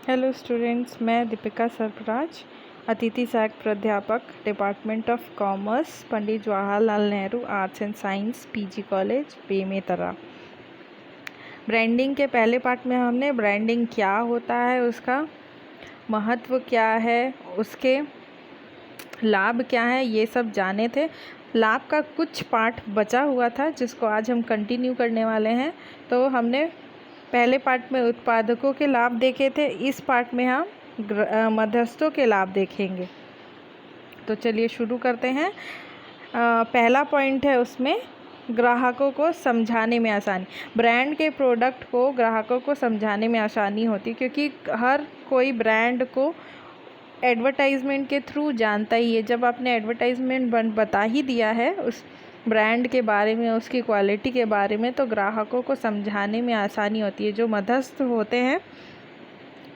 Hello students, मैं दीपिका सरफराज, अतिथि सहायक प्राध्यापक, department of commerce, Pandit Jawaharlal Nehru arts and science, PG college, Bemetara. Branding के पहले पार्ट में हमने ब्रांडिंग क्या होता है, उसका महत्व क्या है, उसके लाभ क्या है, ये सब जाने थे। लाभ का कुछ पार्ट बचा हुआ था जिसको आज हम कंटिन्यू करने वाले हैं। तो हमने पहले पार्ट में उत्पादकों के लाभ देखे थे, इस पार्ट में हम मध्यस्थों के लाभ देखेंगे। तो चलिए शुरू करते हैं। पहला पॉइंट है उसमें ग्राहकों को समझाने में आसानी। ब्रांड के प्रोडक्ट को ग्राहकों को समझाने में आसानी होती है, क्योंकि हर कोई ब्रांड को एडवर्टाइजमेंट के थ्रू जानता ही है। जब आपने एडवर्टाइजमेंट बता ही दिया है उस ब्रांड के बारे में, उसकी क्वालिटी के बारे में, तो ग्राहकों को समझाने में आसानी होती है। जो मध्यस्थ होते हैं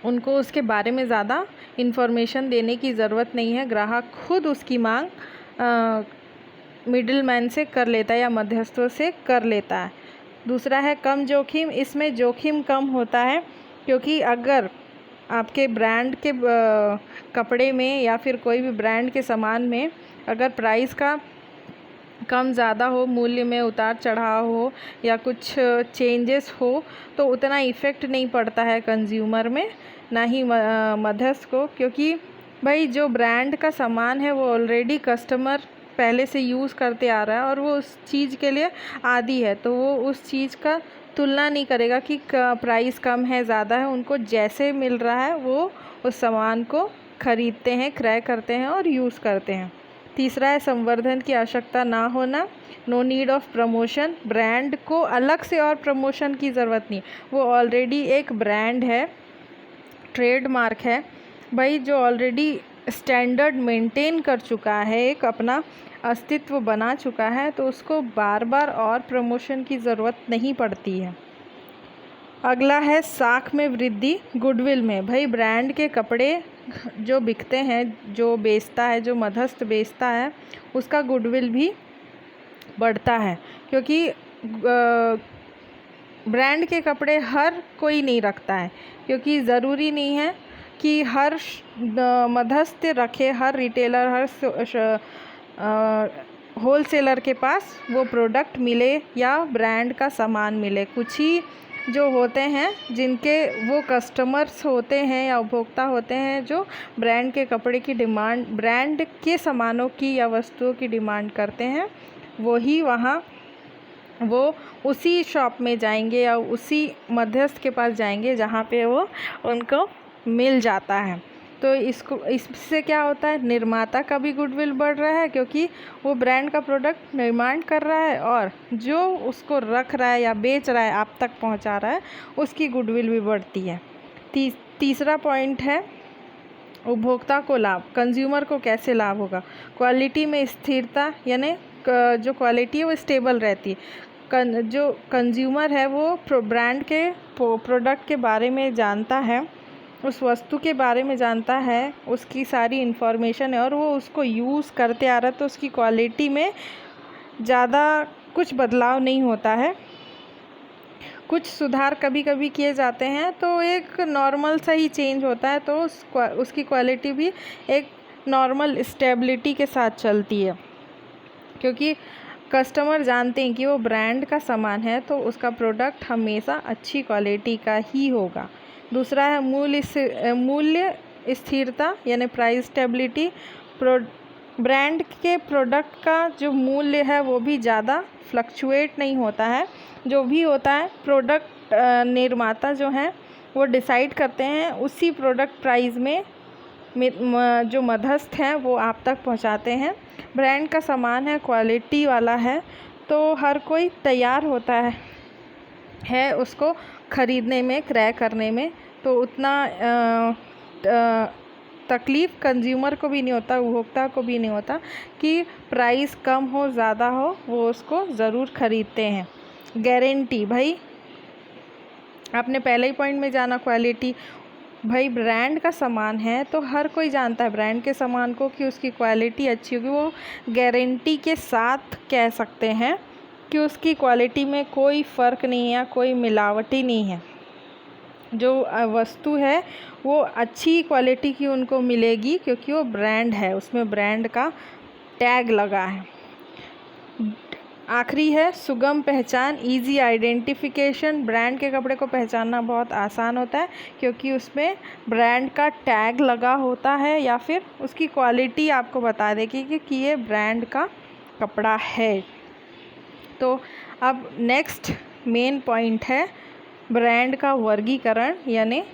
उनको उसके बारे में ज़्यादा इन्फॉर्मेशन देने की ज़रूरत नहीं है, ग्राहक खुद उसकी मांग मिडिल मैन से कर लेता है या मध्यस्थों से कर लेता है। दूसरा है कम जोखिम। इसमें जोखिम कम होता है, क्योंकि अगर आपके ब्रांड के कपड़े में या फिर कोई भी ब्रांड के सामान में अगर प्राइस का कम ज़्यादा हो, मूल्य में उतार चढ़ाव हो या कुछ चेंजेस हो, तो उतना इफ़ेक्ट नहीं पड़ता है कंज्यूमर में, ना ही मध्यस्थ को। क्योंकि भाई जो ब्रांड का सामान है वो ऑलरेडी कस्टमर पहले से यूज़ करते आ रहा है और वो उस चीज़ के लिए आदी है, तो वो उस चीज़ का तुलना नहीं करेगा कि प्राइस कम है ज़्यादा है। उनको जैसे मिल रहा है वो उस सामान को खरीदते हैं, क्रय करते हैं और यूज़ करते हैं। तीसरा है संवर्धन की आवश्यकता ना होना। No need of promotion. Brand को अलग से और प्रमोशन की ज़रूरत नहीं, वो ऑलरेडी एक ब्रांड है, ट्रेडमार्क है भाई, जो ऑलरेडी स्टैंडर्ड मेंटेन कर चुका है, एक अपना अस्तित्व बना चुका है, तो उसको बार बार और प्रमोशन की ज़रूरत नहीं पड़ती है। अगला है साख में वृद्धि, गुडविल में। भाई ब्रांड के कपड़े जो बिकते हैं, जो बेचता है, जो मध्यस्थ बेचता है, उसका गुडविल भी बढ़ता है। क्योंकि ब्रांड के कपड़े हर कोई नहीं रखता है, क्योंकि ज़रूरी नहीं है कि हर मध्यस्थ रखे, हर रिटेलर, हर होलसेलर के पास वो प्रोडक्ट मिले या ब्रांड का सामान मिले। कुछ ही जो होते हैं जिनके वो कस्टमर्स होते हैं या उपभोक्ता होते हैं, जो ब्रांड के कपड़े की डिमांड, ब्रांड के सामानों की या वस्तुओं की डिमांड करते हैं, वही वहाँ वो उसी शॉप में जाएंगे या उसी मध्यस्थ के पास जाएंगे जहाँ पे वो उनको मिल जाता है। तो इससे क्या होता है, निर्माता का भी गुडविल बढ़ रहा है, क्योंकि वो ब्रांड का प्रोडक्ट निर्माण कर रहा है और जो उसको रख रहा है या बेच रहा है, आप तक पहुंचा रहा है, उसकी गुडविल भी बढ़ती है। तीसरा पॉइंट है उपभोक्ता को लाभ। कंज्यूमर को कैसे लाभ होगा? क्वालिटी में स्थिरता, यानी जो क्वालिटी है वो स्टेबल रहती है। जो कंज्यूमर है वो ब्रांड के प्रोडक्ट के बारे में जानता है, उस वस्तु के बारे में जानता है, उसकी सारी इन्फॉर्मेशन है और वो उसको यूज़ करते आ रहा है, तो उसकी क्वालिटी में ज़्यादा कुछ बदलाव नहीं होता है। कुछ सुधार कभी कभी किए जाते हैं, तो एक नॉर्मल सा ही चेंज होता है, तो उसकी क्वालिटी भी एक नॉर्मल स्टेबिलिटी के साथ चलती है। क्योंकि कस्टमर जानते हैं कि वो ब्रांड का सामान है, तो उसका प्रोडक्ट हमेशा अच्छी क्वालिटी का ही होगा। दूसरा है मूल्य स्थिरता, यानी प्राइस स्टेबिलिटी। ब्रांड के प्रोडक्ट का जो मूल्य है वो भी ज़्यादा फ्लक्चुएट नहीं होता है। जो भी होता है प्रोडक्ट निर्माता जो हैं वो डिसाइड करते हैं, उसी प्रोडक्ट प्राइस में जो मध्यस्थ हैं वो आप तक पहुंचाते हैं। ब्रांड का सामान है, क्वालिटी वाला है, तो हर कोई तैयार होता है उसको ख़रीदने में, क्रय करने में। तो उतना तकलीफ़ कंज्यूमर को भी नहीं होता, उपभोक्ता को भी नहीं होता कि प्राइस कम हो ज़्यादा हो, वो उसको ज़रूर ख़रीदते हैं। गारंटी, भाई आपने पहले ही पॉइंट में जाना, क्वालिटी। भाई ब्रांड का सामान है तो हर कोई जानता है ब्रांड के सामान को कि उसकी क्वालिटी अच्छी होगी। वो गारंटी के साथ कह सकते हैं कि उसकी क्वालिटी में कोई फ़र्क नहीं है, कोई मिलावटी नहीं है। जो वस्तु है वो अच्छी क्वालिटी की उनको मिलेगी, क्योंकि वो ब्रांड है, उसमें ब्रांड का टैग लगा है। आखिरी है सुगम पहचान, इजी आइडेंटिफिकेशन। ब्रांड के कपड़े को पहचानना बहुत आसान होता है, क्योंकि उसमें ब्रांड का टैग लगा होता है या फिर उसकी क्वालिटी आपको बता देगी कि ये ब्रांड का कपड़ा है। तो अब नेक्स्ट मेन पॉइंट है ब्रांड का वर्गीकरण, यानी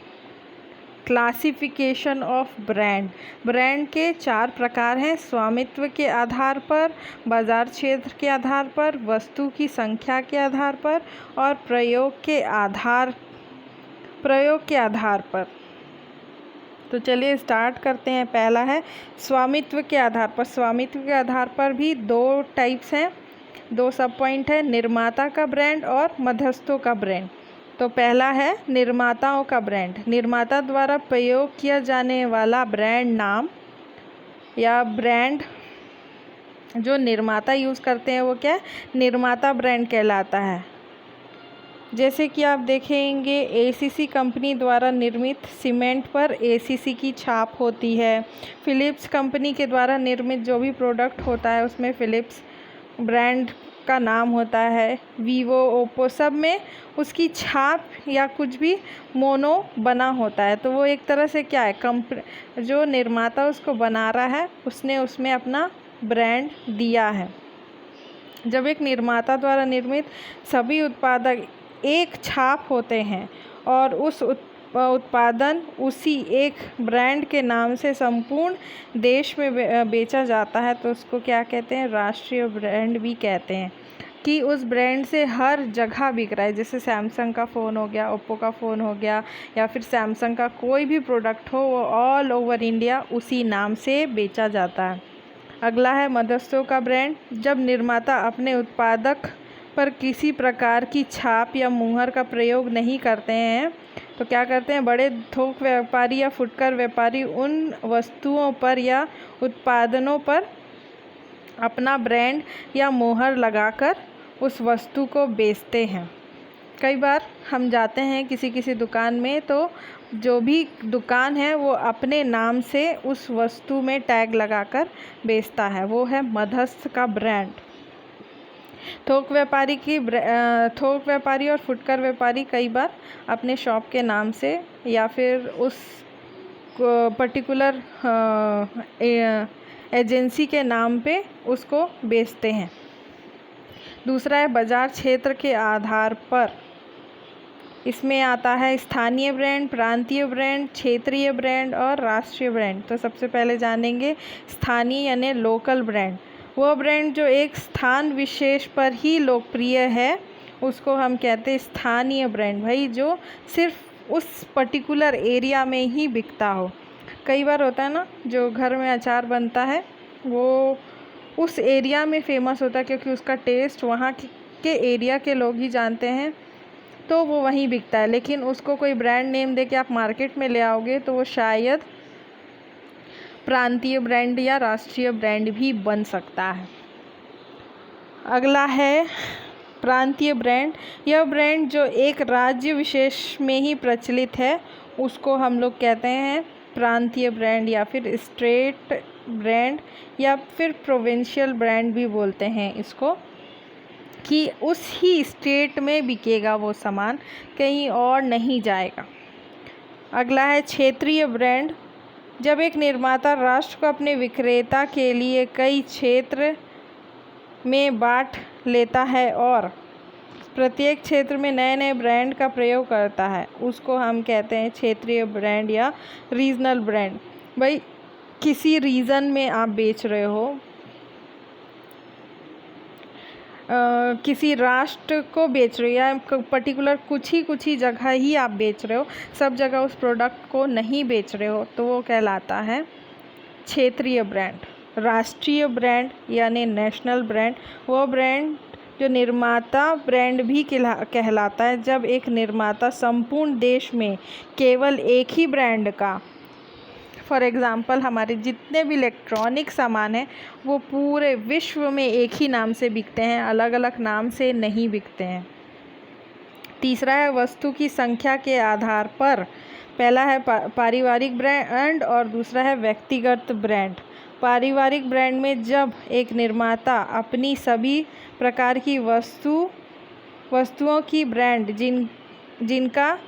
क्लासिफिकेशन ऑफ ब्रांड। ब्रांड के 4 प्रकार हैं: स्वामित्व के आधार पर, बाजार क्षेत्र के आधार पर, वस्तु की संख्या के आधार पर और प्रयोग के आधार पर। तो चलिए स्टार्ट करते हैं। पहला है स्वामित्व के आधार पर। स्वामित्व के आधार पर भी 2 टाइप्स हैं, 2 सब पॉइंट है: निर्माता का ब्रांड और मध्यस्थों का ब्रांड। तो पहला है निर्माताओं का ब्रांड। निर्माता द्वारा प्रयोग किया जाने वाला ब्रांड नाम या ब्रांड जो निर्माता यूज़ करते हैं वो क्या है, निर्माता ब्रांड कहलाता है। जैसे कि आप देखेंगे एसीसी कंपनी द्वारा निर्मित सीमेंट पर एसीसी की छाप होती है। फिलिप्स कंपनी के द्वारा निर्मित जो भी प्रोडक्ट होता है उसमें फिलिप्स ब्रांड का नाम होता है। वीवो, ओप्पो सब में उसकी छाप या कुछ भी मोनो बना होता है। तो वो एक तरह से क्या है, जो निर्माता उसको बना रहा है उसने उसमें अपना ब्रांड दिया है। जब एक निर्माता द्वारा निर्मित सभी उत्पादक एक छाप होते हैं और उस उत्पादन उसी एक ब्रांड के नाम से संपूर्ण देश में बेचा जाता है, तो उसको क्या कहते हैं, राष्ट्रीय ब्रांड भी कहते हैं। कि उस ब्रांड से हर जगह बिक रहा है। जैसे सैमसंग का फ़ोन हो गया, ओप्पो का फ़ोन हो गया, या फिर सैमसंग का कोई भी प्रोडक्ट हो, वो ऑल ओवर इंडिया उसी नाम से बेचा जाता है। अगला है मध्यस्थों का ब्रांड। जब निर्माता अपने उत्पादक पर किसी प्रकार की छाप या मुहर का प्रयोग नहीं करते हैं, तो क्या करते हैं, बड़े थोक व्यापारी या फुटकर व्यापारी उन वस्तुओं पर या उत्पादनों पर अपना ब्रांड या मुहर लगाकर उस वस्तु को बेचते हैं। कई बार हम जाते हैं किसी दुकान में, तो जो भी दुकान है वो अपने नाम से उस वस्तु में टैग लगाकर बेचता है, वो है मध्यस्थ का ब्रांड। थोक व्यापारी और फुटकर व्यापारी कई बार अपने शॉप के नाम से या फिर उस पर्टिकुलर एजेंसी के नाम पे उसको बेचते हैं। दूसरा है बाजार क्षेत्र के आधार पर। इसमें आता है स्थानीय ब्रांड, प्रांतीय ब्रांड, क्षेत्रीय ब्रांड और राष्ट्रीय ब्रांड। तो सबसे पहले जानेंगे स्थानीय यानी लोकल ब्रांड। वो ब्रांड जो एक स्थान विशेष पर ही लोकप्रिय है उसको हम कहते हैं स्थानीय ब्रांड। भाई जो सिर्फ उस पर्टिकुलर एरिया में ही बिकता हो। कई बार होता है ना, जो घर में अचार बनता है वो उस एरिया में फेमस होता है, क्योंकि उसका टेस्ट वहाँ के एरिया के लोग ही जानते हैं, तो वो वहीं बिकता है। लेकिन उसको कोई ब्रांड नेम दे के आप मार्केट में ले आओगे तो वो शायद प्रांतीय ब्रांड या राष्ट्रीय ब्रांड भी बन सकता है। अगला है प्रांतीय ब्रांड। यह ब्रांड जो एक राज्य विशेष में ही प्रचलित है उसको हम लोग कहते हैं प्रांतीय ब्रांड या फिर स्टेट ब्रांड या फिर प्रोविंशियल ब्रांड भी बोलते हैं इसको, कि उस ही स्टेट में बिकेगा वो सामान, कहीं और नहीं जाएगा। अगला है क्षेत्रीय ब्रांड। जब एक निर्माता राष्ट्र को अपने विक्रेता के लिए कई क्षेत्र में बांट लेता है और प्रत्येक क्षेत्र में नए नए ब्रांड का प्रयोग करता है, उसको हम कहते हैं क्षेत्रीय ब्रांड या रीजनल ब्रांड। भाई किसी रीजन में आप बेच रहे हो, किसी राष्ट्र को बेच रहे हो या पर्टिकुलर कुछ ही जगह ही आप बेच रहे हो, सब जगह उस प्रोडक्ट को नहीं बेच रहे हो, तो वो कहलाता है क्षेत्रीय ब्रांड। राष्ट्रीय ब्रांड यानी नेशनल ब्रांड, वो ब्रांड जो निर्माता ब्रांड भी कहलाता है। जब एक निर्माता संपूर्ण देश में केवल एक ही ब्रांड का, फॉर एग्ज़ाम्पल हमारे जितने भी इलेक्ट्रॉनिक सामान हैं वो पूरे विश्व में एक ही नाम से बिकते हैं, अलग अलग नाम से नहीं बिकते हैं। तीसरा है वस्तु की संख्या के आधार पर। पहला है पारिवारिक ब्रांड और दूसरा है व्यक्तिगत ब्रांड। पारिवारिक ब्रांड में जब एक निर्माता अपनी सभी प्रकार की वस्तुओं की ब्रांड जिनका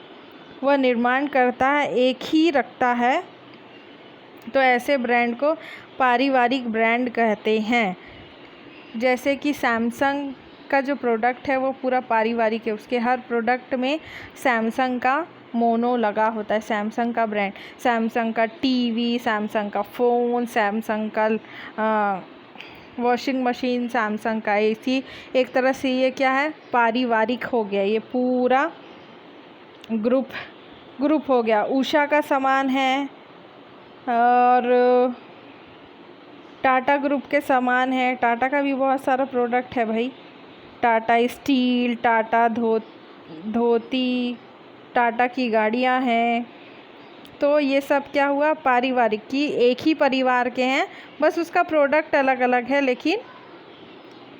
वह निर्माण करता है एक ही रखता है, तो ऐसे ब्रांड को पारिवारिक ब्रांड कहते हैं। जैसे कि सैमसंग का जो प्रोडक्ट है वो पूरा पारिवारिक है, उसके हर प्रोडक्ट में सैमसंग का मोनो लगा होता है, सैमसंग का ब्रांड। सैमसंग का टीवी, सैमसंग का फ़ोन, सैमसंग का वॉशिंग मशीन, सैमसंग का एसी। एक तरह से ये क्या है, पारिवारिक हो गया, ये पूरा ग्रुप हो गया। उषा का सामान है और टाटा ग्रुप के सामान है। टाटा का भी बहुत सारा प्रोडक्ट है भाई, टाटा स्टील, टाटा धोती, टाटा की गाड़ियाँ हैं। तो ये सब क्या हुआ, पारिवारिक की एक ही परिवार के हैं, बस उसका प्रोडक्ट अलग अलग है लेकिन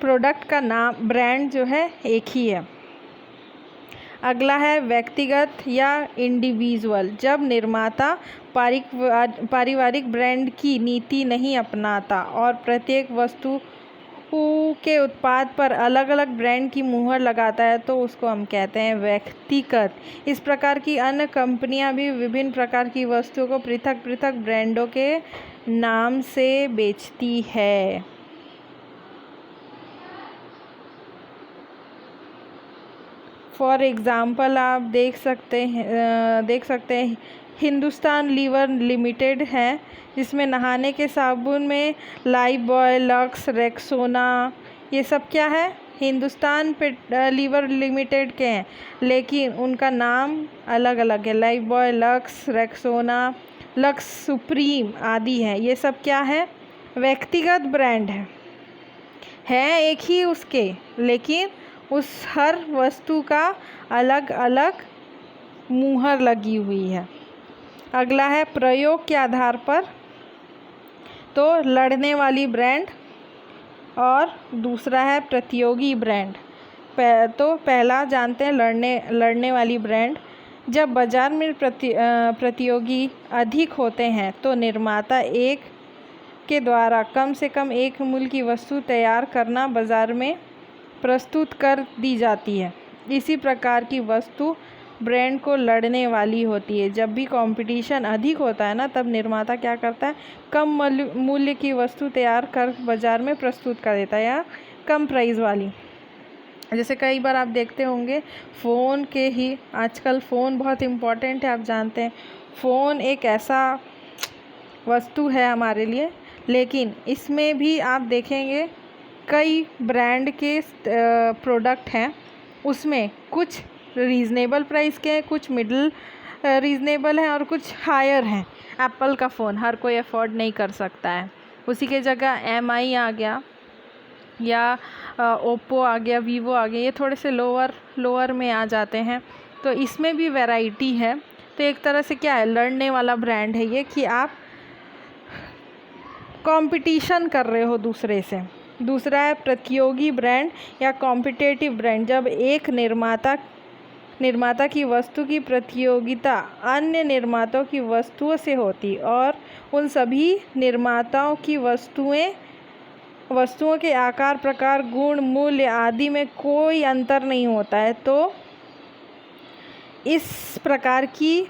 प्रोडक्ट का नाम, ब्रांड जो है एक ही है। अगला है व्यक्तिगत या इंडिविजुअल। जब निर्माता पारिवारिक ब्रांड की नीति नहीं अपनाता और प्रत्येक वस्तु के उत्पाद पर अलग अलग ब्रांड की मुहर लगाता है तो उसको हम कहते हैं व्यक्तिगत। इस प्रकार की अन्य कंपनियां भी विभिन्न प्रकार की वस्तुओं को पृथक पृथक ब्रांडों के नाम से बेचती है। फॉर एग्ज़ाम्पल आप देख सकते हैं हिंदुस्तान लीवर लिमिटेड है, जिसमें नहाने के साबुन में लाइफबॉय, लक्स, रेक्सोना, ये सब क्या है, हिंदुस्तान लीवर लिमिटेड के हैं लेकिन उनका नाम अलग अलग है। Lifebuoy, lux, Rexona, lux supreme आदि हैं। ये सब क्या है, व्यक्तिगत ब्रांड है एक ही उसके, लेकिन उस हर वस्तु का अलग अलग मुहर लगी हुई है। अगला है प्रयोग के आधार पर, तो लड़ने वाली ब्रांड और दूसरा है प्रतियोगी ब्रांड। तो पहला जानते हैं लड़ने वाली ब्रांड। जब बाज़ार में प्रतियोगी अधिक होते हैं तो निर्माता एक के द्वारा कम से कम एक मूल्य की वस्तु तैयार करना बाज़ार में प्रस्तुत कर दी जाती है। इसी प्रकार की वस्तु ब्रांड को लड़ने वाली होती है। जब भी कंपटीशन अधिक होता है ना, तब निर्माता क्या करता है, कम मूल्य की वस्तु तैयार कर बाज़ार में प्रस्तुत कर देता है, या कम प्राइस वाली। जैसे कई बार आप देखते होंगे फ़ोन के ही, आजकल फ़ोन बहुत इम्पोर्टेंट है, आप जानते हैं फ़ोन एक ऐसा वस्तु है हमारे लिए, लेकिन इसमें भी आप देखेंगे कई ब्रांड के प्रोडक्ट हैं, उसमें कुछ रीज़नेबल प्राइस के हैं, कुछ मिडिल रीज़नेबल हैं और कुछ हायर हैं। एप्पल का फ़ोन हर कोई अफोर्ड नहीं कर सकता है, उसी के जगह MI आ गया या ओप्पो आ गया, वीवो आ गया, ये थोड़े से लोअर में आ जाते हैं। तो इसमें भी वैरायटी है। तो एक तरह से क्या है, लड़ने वाला ब्रांड है ये, कि आप कंपटीशन कर रहे हो दूसरे से। दूसरा है प्रतियोगी ब्रांड या कॉम्पिटिटिव ब्रांड। जब एक निर्माता की वस्तु की प्रतियोगिता अन्य निर्माताओं की वस्तुओं से होती और उन सभी निर्माताओं की वस्तुओं के आकार, प्रकार, गुण, मूल्य आदि में कोई अंतर नहीं होता है, तो इस प्रकार की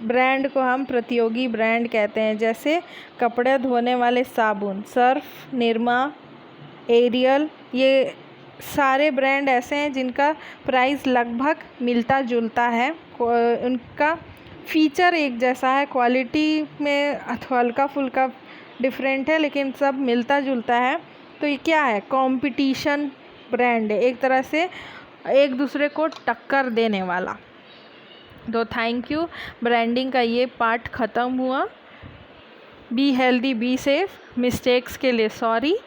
ब्रांड को हम प्रतियोगी ब्रांड कहते हैं। जैसे कपड़े धोने वाले साबुन, सर्फ, निरमा, एरियल, ये सारे ब्रांड ऐसे हैं जिनका प्राइस लगभग मिलता जुलता है, उनका फीचर एक जैसा है, क्वालिटी में हल्का फुल्का डिफरेंट है, लेकिन सब मिलता जुलता है। तो ये क्या है, कंपटीशन ब्रांड है, एक तरह से एक दूसरे को टक्कर देने वाला। तो थैंक यू, ब्रांडिंग का ये पार्ट ख़त्म हुआ। Be healthy, be safe, mistakes के लिए सॉरी।